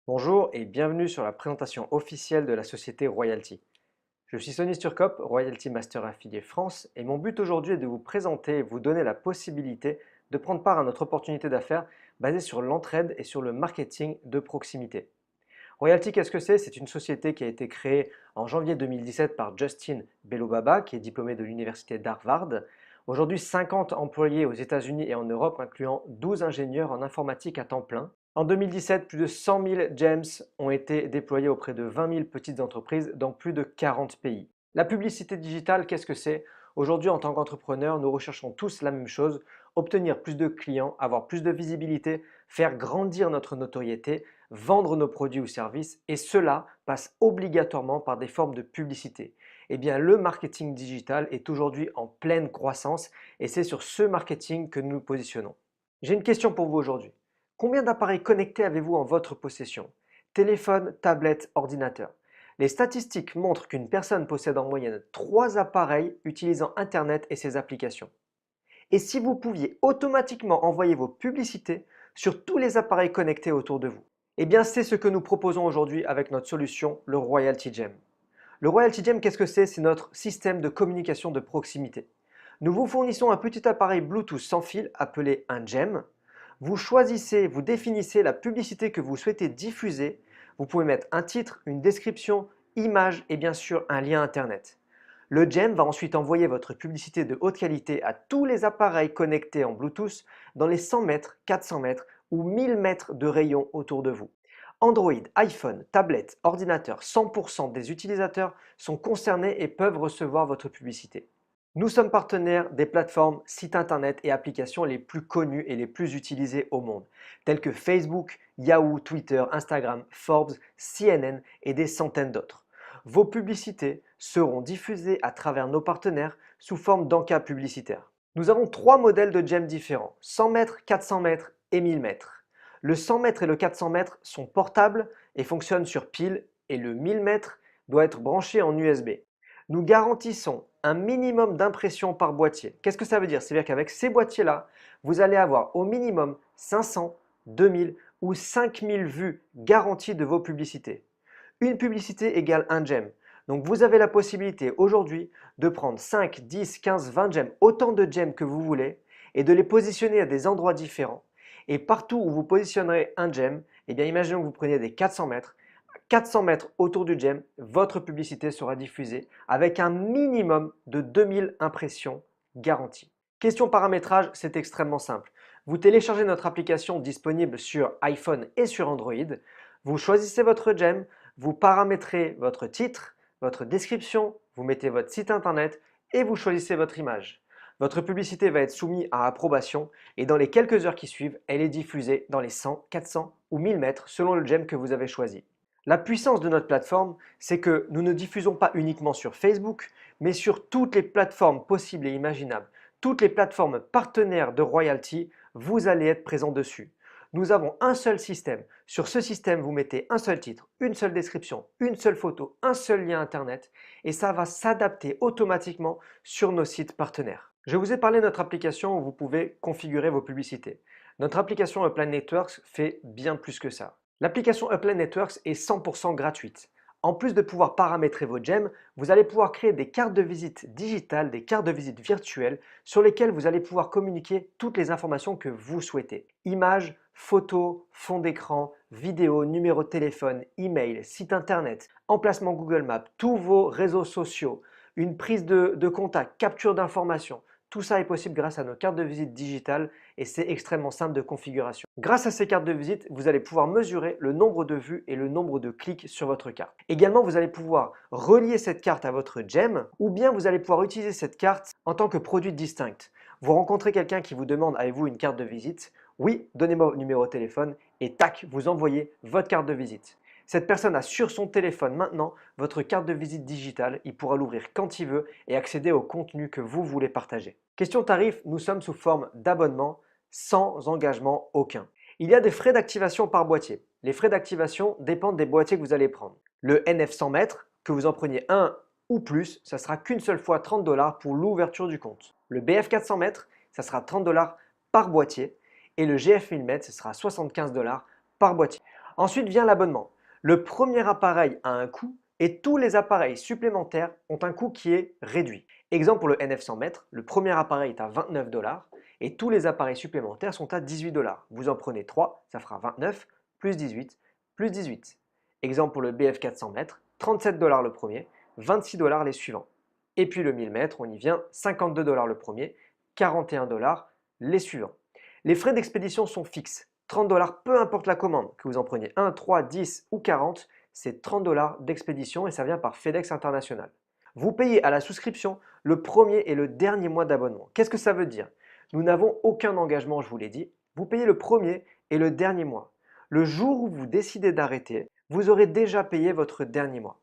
Bonjour et bienvenue sur la présentation officielle de la société Royalty. Je suis Sonny Sturkop, Royalty Master Affilié France, et mon but aujourd'hui est de vous présenter et vous donner la possibilité de prendre part à notre opportunité d'affaires basée sur l'entraide et sur le marketing de proximité. Royalty, qu'est-ce que c'est? C'est une société qui a été créée en janvier 2017 par Justin Belobaba, qui est diplômé de l'université d'Harvard. Aujourd'hui, 50 employés aux États-Unis et en Europe, incluant 12 ingénieurs en informatique à temps plein. En 2017, plus de 100 000 GEMS ont été déployés auprès de 20 000 petites entreprises dans plus de 40 pays. La publicité digitale, qu'est-ce que c'est? Aujourd'hui, en tant qu'entrepreneur, nous recherchons tous la même chose, obtenir plus de clients, avoir plus de visibilité, faire grandir notre notoriété, vendre nos produits ou services, et cela passe obligatoirement par des formes de publicité. Eh bien, le marketing digital est aujourd'hui en pleine croissance et c'est sur ce marketing que nous nous positionnons. J'ai une question pour vous aujourd'hui. Combien d'appareils connectés avez-vous en votre possession? Téléphone, tablette, ordinateur. Les statistiques montrent qu'une personne possède en moyenne 3 appareils utilisant Internet et ses applications. Et si vous pouviez automatiquement envoyer vos publicités sur tous les appareils connectés autour de vous? Eh bien, c'est ce que nous proposons aujourd'hui avec notre solution, le Royalty Gem. Le Royalty Gem, qu'est-ce que c'est? C'est notre système de communication de proximité. Nous vous fournissons un petit appareil Bluetooth sans fil appelé un Gem. Vous choisissez, vous définissez la publicité que vous souhaitez diffuser. Vous pouvez mettre un titre, une description, image et bien sûr un lien Internet. Le Gem va ensuite envoyer votre publicité de haute qualité à tous les appareils connectés en Bluetooth dans les 100 mètres, 400 mètres ou 1000 mètres de rayon autour de vous. Android, iPhone, tablette, ordinateur, 100% des utilisateurs sont concernés et peuvent recevoir votre publicité. Nous sommes partenaires des plateformes, sites internet et applications les plus connues et les plus utilisées au monde, telles que Facebook, Yahoo, Twitter, Instagram, Forbes, CNN et des centaines d'autres. Vos publicités seront diffusées à travers nos partenaires sous forme d'encas publicitaires. Nous avons 3 modèles de GEM différents, 100 mètres, 400 mètres et 1000 mètres. Le 100 mètres et le 400 mètres sont portables et fonctionnent sur pile et le 1000 mètres doit être branché en USB. Nous garantissons un minimum d'impressions par boîtier. Qu'est-ce que ça veut dire? C'est-à-dire qu'avec ces boîtiers-là, vous allez avoir au minimum 500, 2000 ou 5000 vues garanties de vos publicités. Une publicité égale un gem. Donc vous avez la possibilité aujourd'hui de prendre 5, 10, 15, 20 gems, autant de gems que vous voulez, et de les positionner à des endroits différents. Et partout où vous positionnerez un gem, eh bien imaginons que vous preniez des 400 mètres. 400 mètres autour du gem, votre publicité sera diffusée avec un minimum de 2000 impressions garanties. Question paramétrage, c'est extrêmement simple. Vous téléchargez notre application disponible sur iPhone et sur Android. Vous choisissez votre gem, vous paramétrez votre titre, votre description, vous mettez votre site internet et vous choisissez votre image. Votre publicité va être soumise à approbation et dans les quelques heures qui suivent, elle est diffusée dans les 100, 400 ou 1000 mètres selon le gem que vous avez choisi. La puissance de notre plateforme, c'est que nous ne diffusons pas uniquement sur Facebook, mais sur toutes les plateformes possibles et imaginables. Toutes les plateformes partenaires de Royalty, vous allez être présent dessus. Nous avons un seul système. Sur ce système, vous mettez un seul titre, une seule description, une seule photo, un seul lien Internet et ça va s'adapter automatiquement sur nos sites partenaires. Je vous ai parlé de notre application où vous pouvez configurer vos publicités. Notre application Upline Networks fait bien plus que ça. L'application Upline Networks est 100% gratuite. En plus de pouvoir paramétrer vos gems, vous allez pouvoir créer des cartes de visite digitales, des cartes de visite virtuelles sur lesquelles vous allez pouvoir communiquer toutes les informations que vous souhaitez. Images, photos, fond d'écran, vidéos, numéro de téléphone, email, site internet, emplacement Google Maps, tous vos réseaux sociaux, une prise de contact, capture d'informations. Tout ça est possible grâce à nos cartes de visite digitales et c'est extrêmement simple de configuration. Grâce à ces cartes de visite, vous allez pouvoir mesurer le nombre de vues et le nombre de clics sur votre carte. Également, vous allez pouvoir relier cette carte à votre gem ou bien vous allez pouvoir utiliser cette carte en tant que produit distinct. Vous rencontrez quelqu'un qui vous demande avez-vous une carte de visite? Oui, donnez-moi votre numéro de téléphone et tac, vous envoyez votre carte de visite. Cette personne a sur son téléphone maintenant votre carte de visite digitale, il pourra l'ouvrir quand il veut et accéder au contenu que vous voulez partager. Question tarif, nous sommes sous forme d'abonnement sans engagement aucun. Il y a des frais d'activation par boîtier. Les frais d'activation dépendent des boîtiers que vous allez prendre. Le NF 100 mètres, que vous en preniez un ou plus, ça sera qu'une seule fois 30 $ pour l'ouverture du compte. Le BF 400 mètres, ça sera 30 $ par boîtier et le GF 1000 mètres, ce sera 75 $ par boîtier. Ensuite vient l'abonnement. Le premier appareil a un coût et tous les appareils supplémentaires ont un coût qui est réduit. Exemple pour le NF100 mètres, le premier appareil est à 29 $ et tous les appareils supplémentaires sont à 18 $. Vous en prenez 3, ça fera 29, plus 18, plus 18. Exemple pour le BF400 mètres, 37 $ le premier, 26 $ les suivants. Et puis le 1000 mètres, on y vient, 52 $ le premier, 41 $ les suivants. Les frais d'expédition sont fixes, 30 $, peu importe la commande, que vous en preniez 1, 3, 10 ou 40, c'est 30 $ d'expédition et ça vient par FedEx International. Vous payez à la souscription le premier et le dernier mois d'abonnement. Qu'est-ce que ça veut dire? Nous n'avons aucun engagement, je vous l'ai dit. Vous payez le premier et le dernier mois. Le jour où vous décidez d'arrêter, vous aurez déjà payé votre dernier mois.